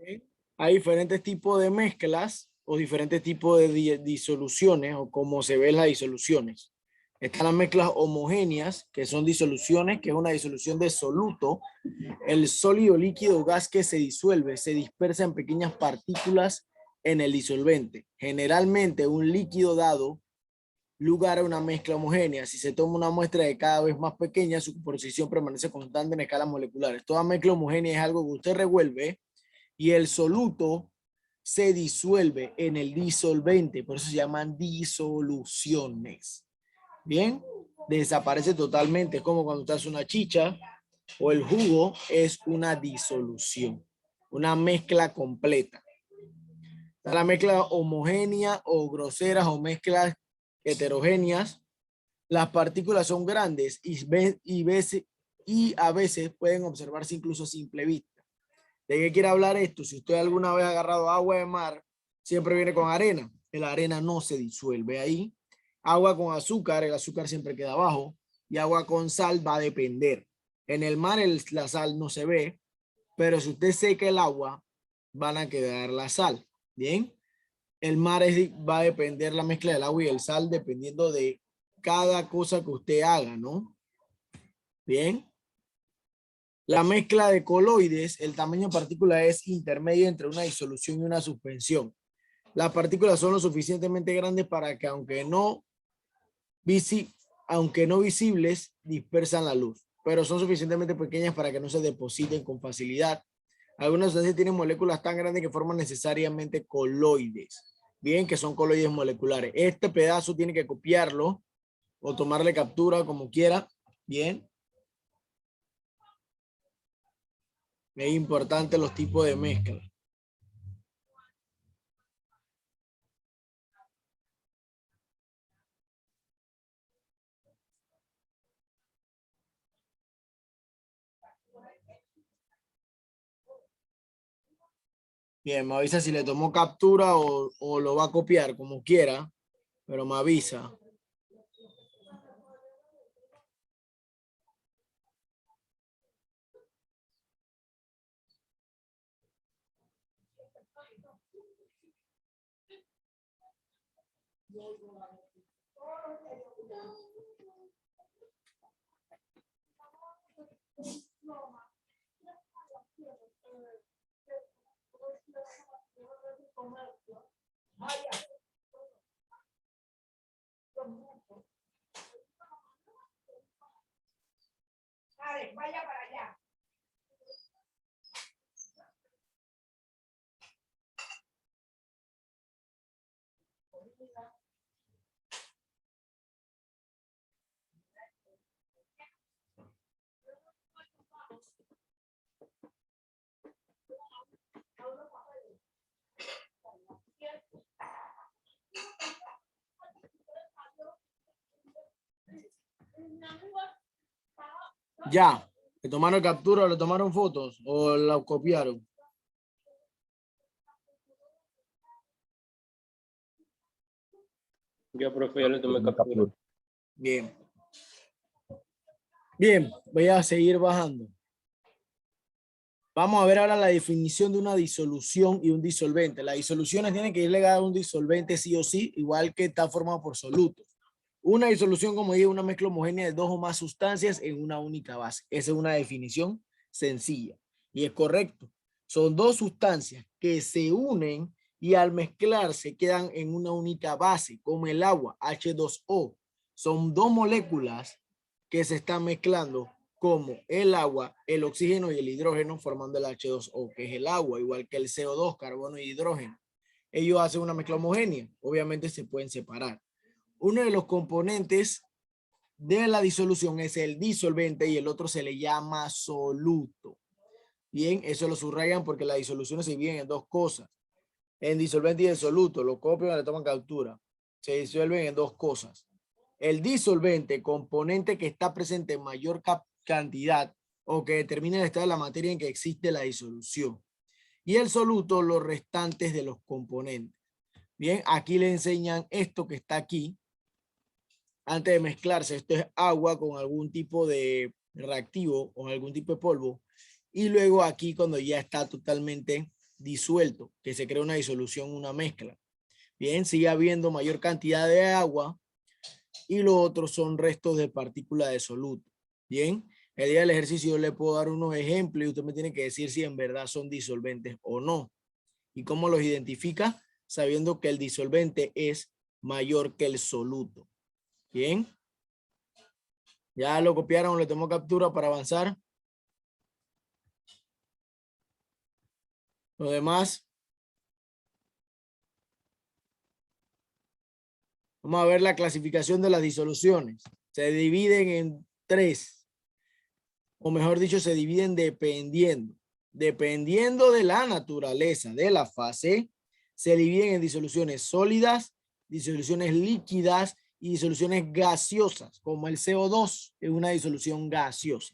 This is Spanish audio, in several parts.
¿Sí? Hay diferentes tipos de mezclas o diferentes tipos de disoluciones o cómo se ven las disoluciones. Están las mezclas homogéneas, que son disoluciones, que es una disolución de soluto. El sólido, líquido o gas que se disuelve se dispersa en pequeñas partículas en el disolvente. Generalmente un líquido dado lugar a una mezcla homogénea. Si se toma una muestra de cada vez más pequeña, su composición permanece constante en escalas moleculares. Toda mezcla homogénea es algo que usted revuelve y el soluto se disuelve en el disolvente. Por eso se llaman disoluciones. Bien, desaparece totalmente. Es como cuando usted hace una chicha o el jugo, es una disolución, una mezcla completa. La mezcla homogénea o groseras o mezclas heterogéneas. Las partículas son grandes y a veces pueden observarse incluso a simple vista. ¿De qué quiere hablar esto? Si usted alguna vez ha agarrado agua de mar, siempre viene con arena. La arena no se disuelve ahí. Agua con azúcar, el azúcar siempre queda abajo. Y agua con sal va a depender. En el mar la sal no se ve, pero si usted seca el agua, van a quedar la sal. Bien. El mar va a depender la mezcla del agua y el sal dependiendo de cada cosa que usted haga, ¿no? Bien. La mezcla de coloides, el tamaño de partícula es intermedio entre una disolución y una suspensión. Las partículas son lo suficientemente grandes para que aunque no visibles, dispersan la luz, pero son suficientemente pequeñas para que no se depositen con facilidad. Algunas sustancias tienen moléculas tan grandes que forman necesariamente coloides. Bien, que son coloides moleculares. Este pedazo tiene que copiarlo o tomarle captura como quiera. Bien. Es importante los tipos de mezcla. Bien, me avisa si le tomó captura o lo va a copiar como quiera, pero me avisa. Vaya para allá. Ya, ¿le tomaron captura o le tomaron fotos o la copiaron? Yo, profe, ya le tomé captura. Bien. Bien, voy a seguir bajando. Vamos a ver ahora la definición de una disolución y un disolvente. Las disoluciones tienen que ir ligadas a un disolvente sí o sí, igual que está formado por solutos. Una disolución, como dije, una mezcla homogénea de dos o más sustancias en una única base. Esa es una definición sencilla y es correcto. Son dos sustancias que se unen y al mezclarse quedan en una única base, como el agua, H2O. Son dos moléculas que se están mezclando como el agua, el oxígeno y el hidrógeno formando el H2O, que es el agua, igual que el CO2, carbono y hidrógeno. Ellos hacen una mezcla homogénea. Obviamente se pueden separar. Uno de los componentes de la disolución es el disolvente y el otro se le llama soluto. Bien, eso lo subrayan porque las disoluciones se dividen en dos cosas. En disolvente y el soluto, lo copian y le toman captura. Se disuelven en dos cosas. El disolvente, componente que está presente en mayor cantidad o que determina el estado de la materia en que existe la disolución. Y el soluto, los restantes de los componentes. Bien, aquí le enseñan esto que está aquí. Antes de mezclarse, esto es agua con algún tipo de reactivo o algún tipo de polvo. Y luego aquí cuando ya está totalmente disuelto, que se crea una disolución, una mezcla. Bien, sigue habiendo mayor cantidad de agua y lo otro son restos de partículas de soluto. Bien, el día del ejercicio yo le puedo dar unos ejemplos y usted me tiene que decir si en verdad son disolventes o no. ¿Y cómo los identifica? Sabiendo que el disolvente es mayor que el soluto. Bien. Ya lo copiaron, le tomó captura para avanzar. Lo demás. Vamos a ver la clasificación de las disoluciones. Se dividen en 3. O mejor dicho, se dividen dependiendo. Dependiendo de la naturaleza de la fase, se dividen en disoluciones sólidas, disoluciones líquidas y disoluciones gaseosas, como el CO2 es una disolución gaseosa.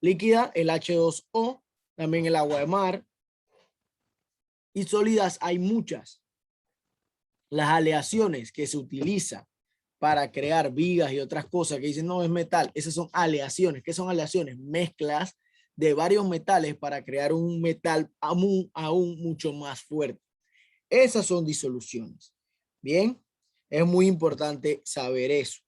Líquida, el H2O, también el agua de mar. Y sólidas hay muchas. Las aleaciones que se utilizan para crear vigas y otras cosas que dicen no es metal, esas son aleaciones. ¿Qué son aleaciones? Mezclas de varios metales para crear un metal aún mucho más fuerte. Esas son disoluciones. Bien, es muy importante saber eso.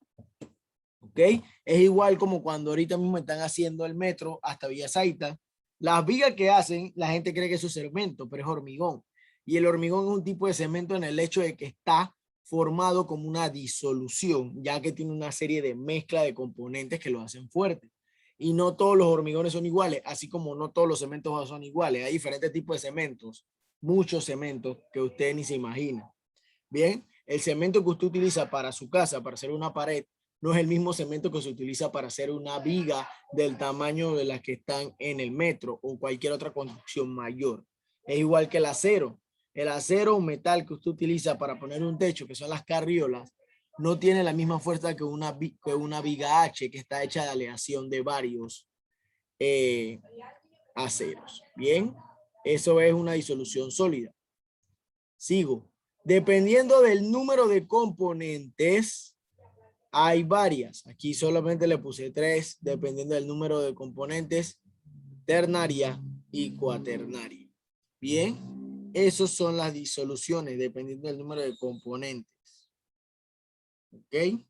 ¿Ok? Es igual como cuando ahorita mismo están haciendo el metro hasta Villa Zaita. Las vigas que hacen, la gente cree que eso es cemento, pero es hormigón. Y el hormigón es un tipo de cemento en el hecho de que está formado como una disolución, ya que tiene una serie de mezcla de componentes que lo hacen fuerte. Y no todos los hormigones son iguales, así como no todos los cementos son iguales. Hay diferentes tipos de cementos, muchos cementos que usted ni se imagina. Bien, el cemento que usted utiliza para su casa, para hacer una pared, no es el mismo cemento que se utiliza para hacer una viga del tamaño de las que están en el metro o cualquier otra construcción mayor. Es igual que el acero. El acero, un metal que usted utiliza para poner un techo, que son las carriolas, no tiene la misma fuerza que una viga H, que está hecha de aleación de varios aceros. Bien, eso es una disolución sólida. Sigo. Dependiendo del número de componentes, hay varias. Aquí solamente le puse 3, dependiendo del número de componentes, ternaria y cuaternaria. Bien, esas son las disoluciones, dependiendo del número de componentes. ¿Ok?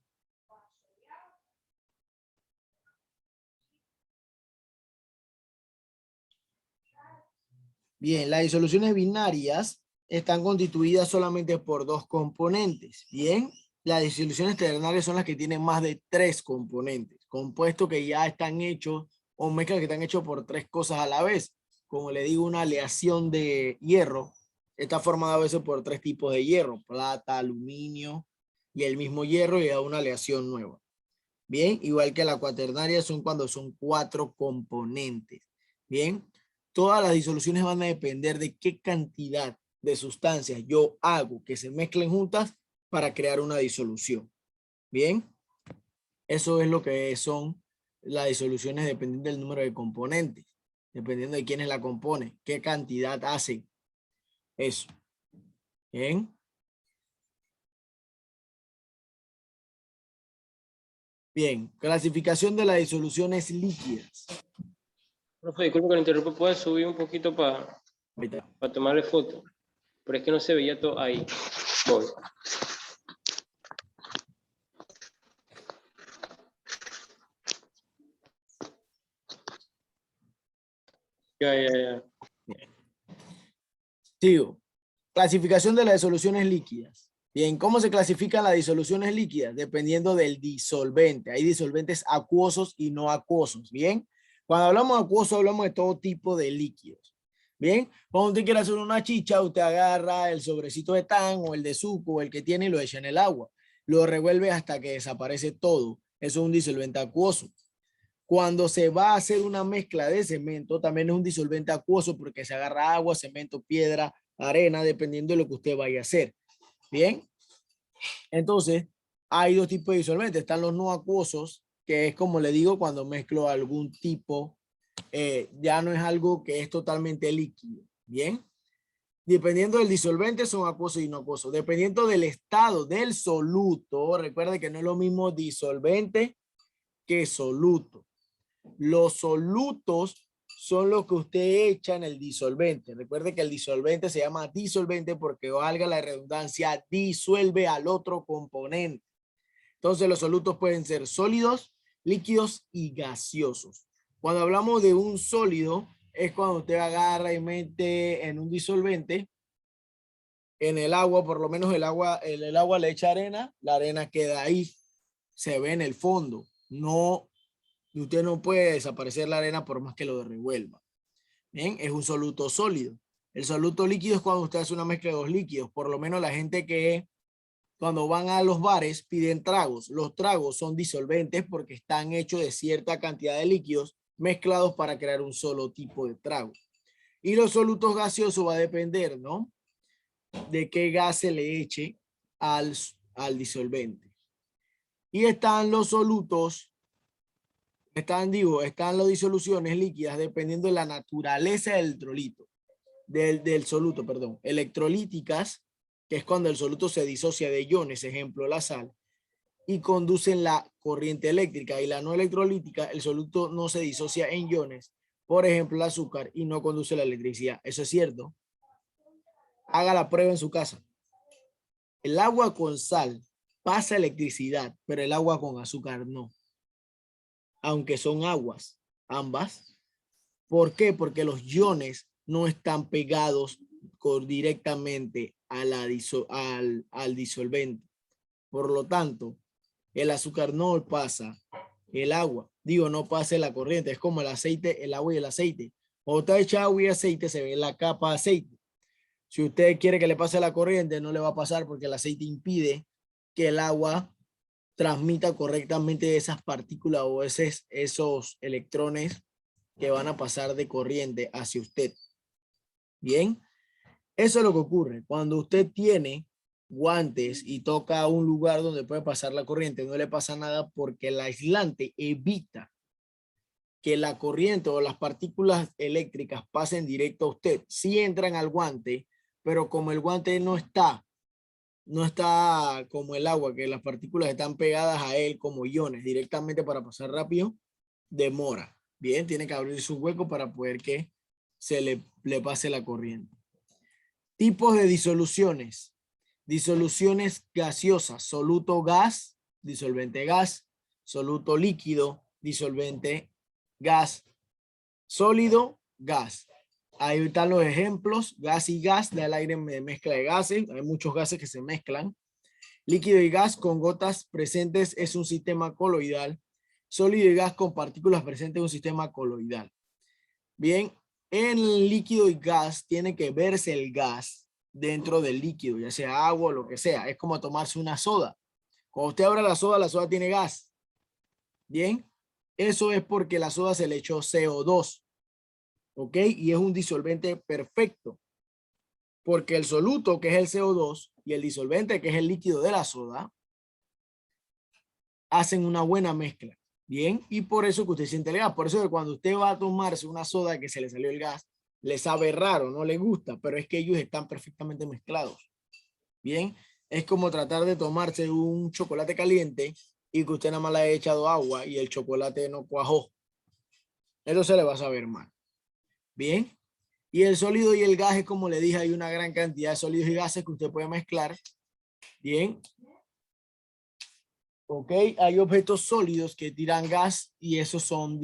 Bien, las disoluciones binarias están constituidas solamente por 2 componentes. Bien, las disoluciones ternarias son las que tienen más de 3 componentes, compuestos que ya están hechos o mezclas que están hechos por 3 cosas a la vez. Como le digo, una aleación de hierro está formada a veces por 3 tipos de hierro, plata, aluminio y el mismo hierro y da una aleación nueva. Bien, igual que la cuaternaria son cuando son 4 componentes. Bien, todas las disoluciones van a depender de qué cantidad de sustancias yo hago que se mezclen juntas para crear una disolución. Bien, eso es lo que son las disoluciones dependiendo del número de componentes, dependiendo de quiénes la componen, qué cantidad hacen. Eso. Bien. Bien, clasificación de las disoluciones líquidas. Profe, disculpe que lo interrumpa, ¿puedes subir un poquito para tomarle foto? Pero es que no se veía todo ahí. Voy. Ya. Sigo. Clasificación de las disoluciones líquidas. Bien, ¿cómo se clasifican las disoluciones líquidas? Dependiendo del disolvente. Hay disolventes acuosos y no acuosos. Bien, cuando hablamos de acuoso, hablamos de todo tipo de líquidos. Bien, cuando usted quiere hacer una chicha, usted agarra el sobrecito de tan o el de suco o el que tiene y lo echa en el agua. Lo revuelve hasta que desaparece todo. Eso es un disolvente acuoso. Cuando se va a hacer una mezcla de cemento, también es un disolvente acuoso porque se agarra agua, cemento, piedra, arena, dependiendo de lo que usted vaya a hacer. Bien, entonces hay 2 tipos de disolventes. Están los no acuosos, que es como le digo, cuando mezclo algún tipo, ya no es algo que es totalmente líquido. Bien, dependiendo del disolvente son acuosos y no acuosos. Dependiendo del estado del soluto, recuerde que no es lo mismo disolvente que soluto. Los solutos son los que usted echa en el disolvente. Recuerde que el disolvente se llama disolvente porque, valga la redundancia, disuelve al otro componente. Entonces los solutos pueden ser sólidos, líquidos y gaseosos. Cuando hablamos de un sólido, es cuando usted agarra y mete en un disolvente, en el agua, por lo menos el agua le echa arena, la arena queda ahí, se ve en el fondo. No, usted no puede desaparecer la arena por más que lo revuelva. Bien, es un soluto sólido. El soluto líquido es cuando usted hace una mezcla de dos líquidos. Por lo menos la gente que cuando van a los bares piden tragos. Los tragos son disolventes porque están hechos de cierta cantidad de líquidos mezclados para crear un solo tipo de trago. Y los solutos gaseosos va a depender, ¿no? De qué gas se le eche al disolvente. Y están los solutos, están las disoluciones líquidas dependiendo de la naturaleza del electrolito, del soluto, perdón. Electrolíticas, que es cuando el soluto se disocia de iones, ejemplo, la sal, y conducen la corriente eléctrica. Y la no electrolítica, el soluto no se disocia en iones, por ejemplo, el azúcar, y no conduce la electricidad. Eso es cierto. Haga la prueba en su casa. El agua con sal pasa electricidad, pero el agua con azúcar no. Aunque son aguas, ambas. ¿Por qué? Porque los iones no están pegados directamente a al disolvente. Por lo tanto, el azúcar no pasa el agua. Digo, no pasa la corriente. Es como el aceite, el agua y el aceite. Cuando usted echa agua y aceite, se ve la capa de aceite. Si usted quiere que le pase la corriente, no le va a pasar porque el aceite impide que el agua transmita correctamente esas partículas o esos electrones que van a pasar de corriente hacia usted. Bien, eso es lo que ocurre. Cuando usted tiene guantes y toca un lugar donde puede pasar la corriente, no le pasa nada porque el aislante evita que la corriente o las partículas eléctricas pasen directo a usted. Sí entran al guante, pero como el guante no está como el agua, que las partículas están pegadas a él como iones directamente para pasar rápido, demora. Bien, tiene que abrir su hueco para poder que se le pase la corriente. Tipos de disoluciones. Disoluciones gaseosas, soluto gas, disolvente gas, soluto líquido, disolvente gas, sólido gas. Ahí están los ejemplos, gas y gas, del aire de mezcla de gases, hay muchos gases que se mezclan. Líquido y gas con gotas presentes es un sistema coloidal. Sólido y gas con partículas presentes es un sistema coloidal. Bien, en el líquido y gas tiene que verse el gas dentro del líquido, ya sea agua o lo que sea. Es como tomarse una soda. Cuando usted abre la soda tiene gas. Bien, eso es porque la soda se le echó CO2. ¿Ok? Y es un disolvente perfecto. Porque el soluto, que es el CO2, y el disolvente, que es el líquido de la soda, hacen una buena mezcla. Bien, y por eso que usted siente el gas. Por eso que cuando usted va a tomarse una soda que se le salió el gas, le sabe raro, no le gusta, pero es que ellos están perfectamente mezclados. Bien, es como tratar de tomarse un chocolate caliente y que usted nada más le haya echado agua y el chocolate no cuajó. Eso se le va a saber mal. Bien, y el sólido y el gas es como le dije, hay una gran cantidad de sólidos y gases que usted puede mezclar. Bien. Ok, hay objetos sólidos que tiran gas y esos son,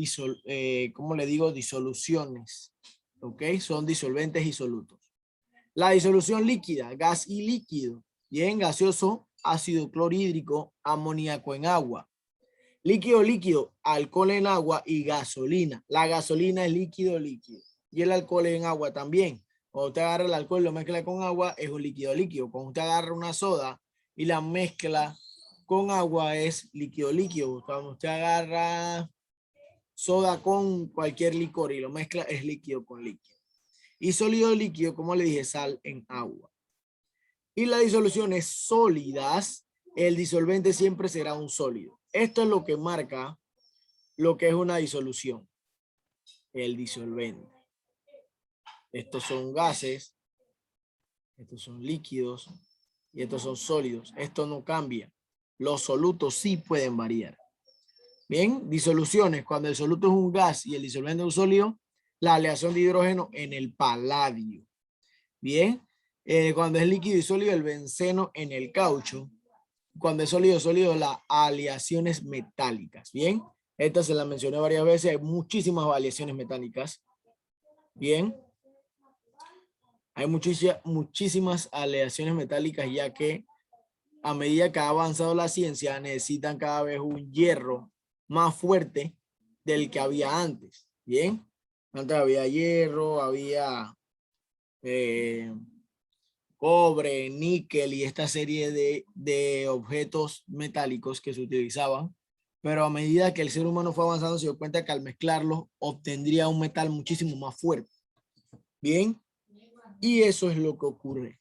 ¿cómo le digo? Disoluciones. Ok, son disolventes y solutos. La disolución líquida, gas y líquido. Bien, gaseoso, ácido clorhídrico, amoníaco en agua. Líquido, líquido, alcohol en agua y gasolina. La gasolina es líquido, líquido. Y el alcohol en agua también. Cuando usted agarra el alcohol y lo mezcla con agua, es un líquido, líquido. Cuando usted agarra una soda y la mezcla con agua, es líquido, líquido. Cuando usted agarra soda con cualquier licor y lo mezcla, es líquido con líquido. Y sólido, líquido, como le dije, sal en agua. Y las disoluciones sólidas, el disolvente siempre será un sólido. Esto es lo que marca lo que es una disolución. El disolvente. Estos son gases, estos son líquidos y estos son sólidos. Esto no cambia. Los solutos sí pueden variar. Bien, disoluciones. Cuando el soluto es un gas y el disolvente es un sólido, la aleación de hidrógeno en el paladio. Bien, cuando es líquido y sólido, el benceno en el caucho. Cuando es sólido, las aleaciones metálicas. Bien, esta se la mencioné varias veces, hay muchísimas aleaciones metálicas. Bien, hay muchísimas aleaciones metálicas, ya que a medida que ha avanzado la ciencia necesitan cada vez un hierro más fuerte del que había antes. Bien, antes había hierro, había cobre, níquel y esta serie de objetos metálicos que se utilizaban, pero a medida que el ser humano fue avanzando se dio cuenta que al mezclarlos obtendría un metal muchísimo más fuerte. Bien, y eso es lo que ocurre.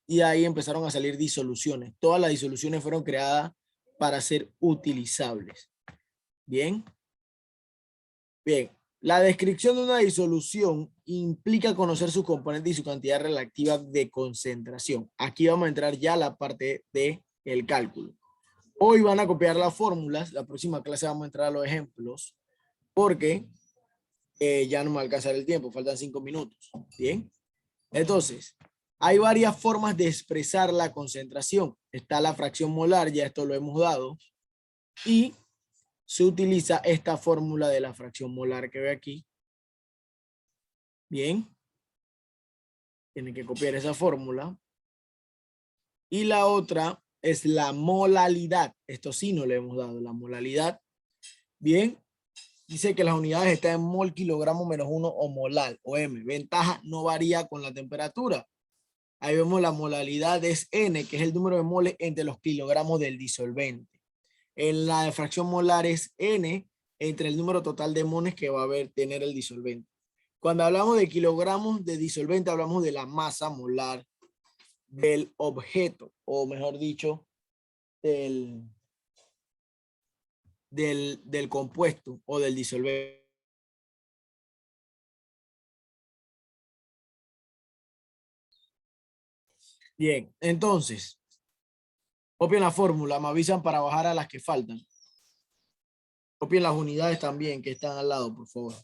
Y ahí empezaron a salir disoluciones. Todas las disoluciones fueron creadas para ser utilizables. Bien. Bien. La descripción de una disolución implica conocer sus componentes y su cantidad relativa de concentración. Aquí vamos a entrar ya a la parte del cálculo. Hoy van a copiar las fórmulas. La próxima clase vamos a entrar a los ejemplos porque ya no me va a alcanzar el tiempo. Faltan 5 minutos. Bien. Entonces, hay varias formas de expresar la concentración. Está la fracción molar, ya esto lo hemos dado. Y se utiliza esta fórmula de la fracción molar que ve aquí. Bien. Tienen que copiar esa fórmula. Y la otra es la molalidad. Esto sí no le hemos dado, la molalidad. Bien. Dice que las unidades están en mol, kilogramo menos 1 o molar o m. Ventaja, no varía con la temperatura. Ahí vemos la molalidad es N, que es el número de moles entre los kilogramos del disolvente. En la fracción molar es N entre el número total de moles que va a tener el disolvente. Cuando hablamos de kilogramos de disolvente, hablamos de la masa molar del objeto, o mejor dicho, del compuesto o del disolvente. Bien, entonces, copien la fórmula, me avisan para bajar a las que faltan. Copien las unidades también que están al lado, por favor.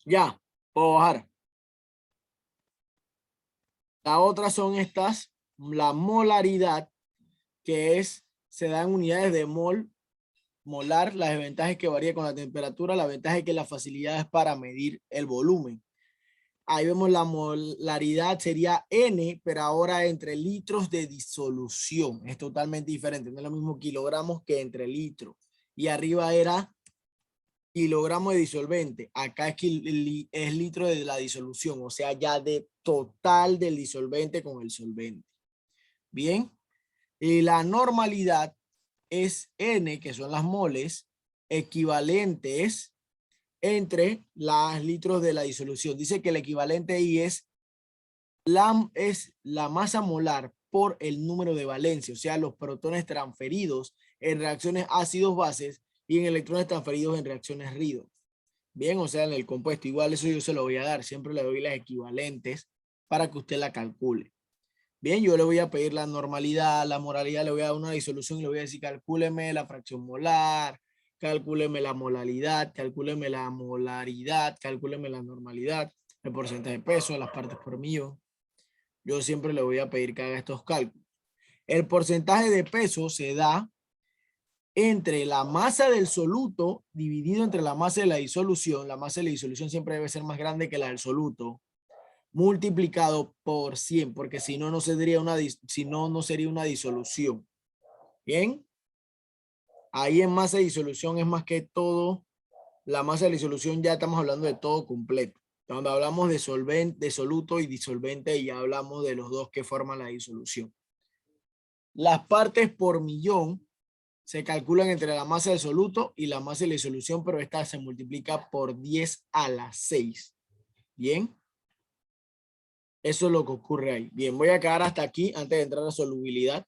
Ya, puedo bajar. La otra son estas, la molaridad, que se da en unidades de molar. La desventaja es que varía con la temperatura, la ventaja es que la facilidad es para medir el volumen. Ahí vemos la molaridad sería N, pero ahora entre litros de disolución. Es totalmente diferente, no es lo mismo kilogramos que entre litros. Y arriba era kilogramo de disolvente. Acá es litro de la disolución, o sea, ya de total del disolvente con el solvente. Bien. Y la normalidad es N, que son las moles, equivalentes entre los litros de la disolución. Dice que el equivalente ahí es la masa molar por el número de valencia, o sea, los protones transferidos en reacciones ácidos-bases y en electrones transferidos en reacciones Redox. Bien, o sea, en el compuesto. Igual eso yo se lo voy a dar. Siempre le doy las equivalentes para que usted la calcule. Bien, yo le voy a pedir la normalidad, la moralidad, le voy a dar una disolución y le voy a decir calcúleme la fracción molar, calcúleme la molalidad, calcúleme la molaridad, calcúleme la normalidad, el porcentaje de peso, las partes por millón. Yo siempre le voy a pedir que haga estos cálculos. El porcentaje de peso se da entre la masa del soluto dividido entre la masa de la disolución. La masa de la disolución siempre debe ser más grande que la del soluto, multiplicado por 100, porque si no, no sería no sería una disolución. Bien. Ahí en masa de disolución es más que todo, la masa de disolución ya estamos hablando de todo completo. Cuando hablamos de solvente, de soluto y disolvente, ya hablamos de los dos que forman la disolución. Las partes por millón se calculan entre la masa del soluto y la masa de la disolución, pero esta se multiplica por 10 a la 6. Bien. Eso es lo que ocurre ahí. Bien, voy a quedar hasta aquí antes de entrar a solubilidad.